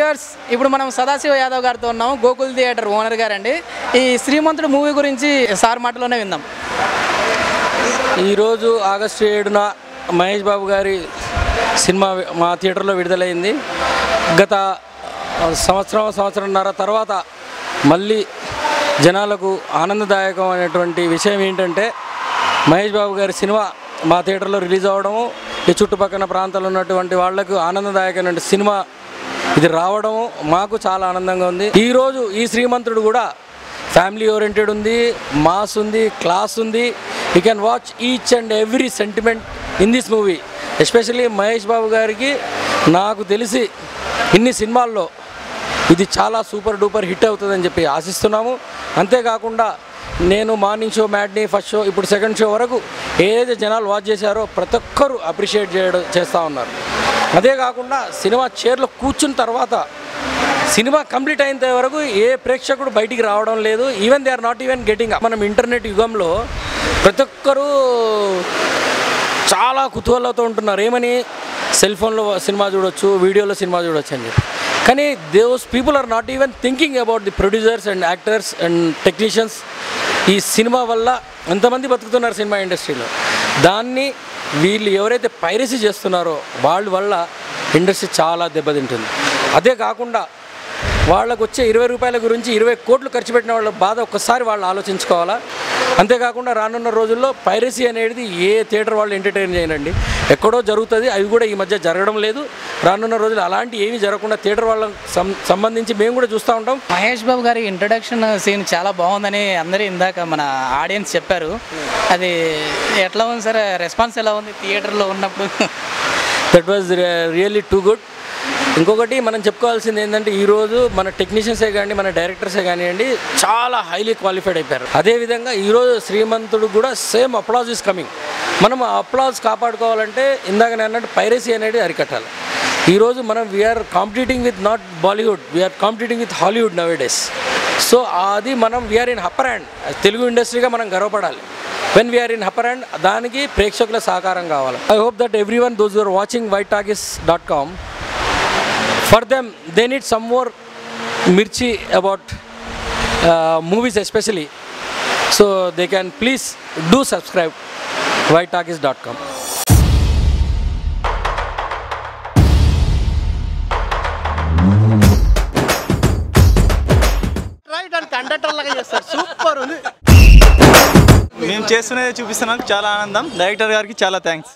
Viewers, ఇప్పుడు మనం సదాశివ యాదవ్ గారితో ఉన్నాము, గోకుల్ థియేటర్ ఓనర్ గారండి. ఈ శ్రీమంతుడు మూవీ గురించి సార్ మాటలోనే విందాం. ఈరోజు ఆగస్టు 7న మహేష్ బాబు గారి సినిమా మా థియేటర్లో విడుదలైంది. గత సంవత్సరంన్నర తర్వాత మళ్ళీ జనాలకు ఆనందదాయకం అనేటువంటి విషయం ఏంటంటే, మహేష్ బాబు గారి సినిమా మా థియేటర్లో రిలీజ్ అవ్వడము, ఈ చుట్టుపక్కల ప్రాంతాల్లో ఉన్నటువంటి వాళ్లకు ఆనందదాయకమైన సినిమా ఇది రావడము మాకు చాలా ఆనందంగా ఉంది. ఈరోజు ఈ శ్రీమంతుడు కూడా ఫ్యామిలీ ఓరియంటెడ్ ఉంది, మాస్ ఉంది, క్లాస్ ఉంది. You can watch each and every sentiment in this movie. Especially Mahesh Babu గారికి నాకు తెలిసి ఇన్ని సినిమాల్లో ఇది చాలా సూపర్ డూపర్ హిట్ అవుతుందని చెప్పి ఆశిస్తున్నాము. అంతేకాకుండా నేను morning show, matinee, first show, ఇప్పుడు సెకండ్ షో వరకు ఏదైతే జనాలు వాచ్ చేశారో ప్రతి ఒక్కరు అప్రిషియేట్ చేస్తూ ఉన్నారు. అదే కాకుండా సినిమా చైర్లో కూర్చున్న తర్వాత సినిమా కంప్లీట్ అయినంత వరకు ఏ ప్రేక్షకుడు బయటికి రావడం లేదు. Even they are not even getting. మనం ఇంటర్నెట్ యుగంలో ప్రతి ఒక్కరూ చాలా కుతూహలంతో ఉంటున్నారు. ఏమని, సెల్ ఫోన్లో సినిమా చూడొచ్చు, వీడియోలో సినిమా చూడొచ్చు అని చెప్పి. కానీ those people are not even thinking about the producers and actors and technicians. ఈ సినిమా వల్ల ఎంతమంది బతుకుతున్నారు సినిమా ఇండస్ట్రీలో. దాన్ని వీళ్ళు ఎవరైతే పైరసీ చేస్తున్నారో వాళ్ళ వల్ల ఇండస్ట్రీ చాలా దెబ్బతింటుంది. అదే కాకుండా వాళ్ళకు వచ్చే 20 రూపాయల గురించి 20 కోట్లు ఖర్చు పెట్టిన వాళ్ళ బాధ ఒక్కసారి వాళ్ళు ఆలోచించుకోవాలా. అంతేకాకుండా రానున్న రోజుల్లో పైరసీ అనేది ఏ థియేటర్ వాళ్ళు ఎంటర్టైన్ చేయనండి, ఎక్కడో జరుగుతుంది. అవి కూడా ఈ మధ్య జరగడం లేదు. రానున్న రోజులు అలాంటి ఏమీ జరగకుండా థియేటర్ వాళ్ళకి సంబంధించి మేము కూడా చూస్తూ ఉంటాం. మహేష్ బాబు గారి ఇంట్రడక్షన్ సీన్ చాలా బాగుందని అందరూ ఇందాక మన ఆడియన్స్ చెప్పారు. అది ఎట్లా ఉంది సార్? రెస్పాన్స్ ఎలా ఉంది థియేటర్లో ఉన్నప్పుడు? That was really too good. ఇంకొకటి మనం చెప్పుకోవాల్సింది ఏంటంటే, ఈరోజు మన టెక్నీషియన్సే కానీ మన డైరెక్టర్సే కానివ్వండి చాలా హైలీ క్వాలిఫైడ్ అయిపోయారు. అదేవిధంగా ఈరోజు శ్రీమంతుడు కూడా సేమ్ అప్లాజ్ ఈస్ కమింగ్. మనం ఆ అప్లాజ్ కాపాడుకోవాలంటే ఇందాక నేను అన్నట్టు పైరసీ అనేది అరికట్టాలి. ఈరోజు మనం we are competing with not Bollywood, we are competing with Hollywood nowadays. So అది మనం we are in upper hand. Telugu ఇండస్ట్రీగా మనం గర్వపడాలి. When we are in upper hand, దానికి ప్రేక్షకుల సహకారం కావాలి. I hope that everyone those are watching whitetalkies.com, for them they need some more mirchi about movies especially, so they can please do subscribe whitetalkies.com. Right and conductor లాగా చేస్తారు, super ఉంది. మేము చేస్తున్నది చూపిస్తున్నాం, చాలా ఆనందం. డైరెక్టర్ గారికి చాలా థ్యాంక్స్.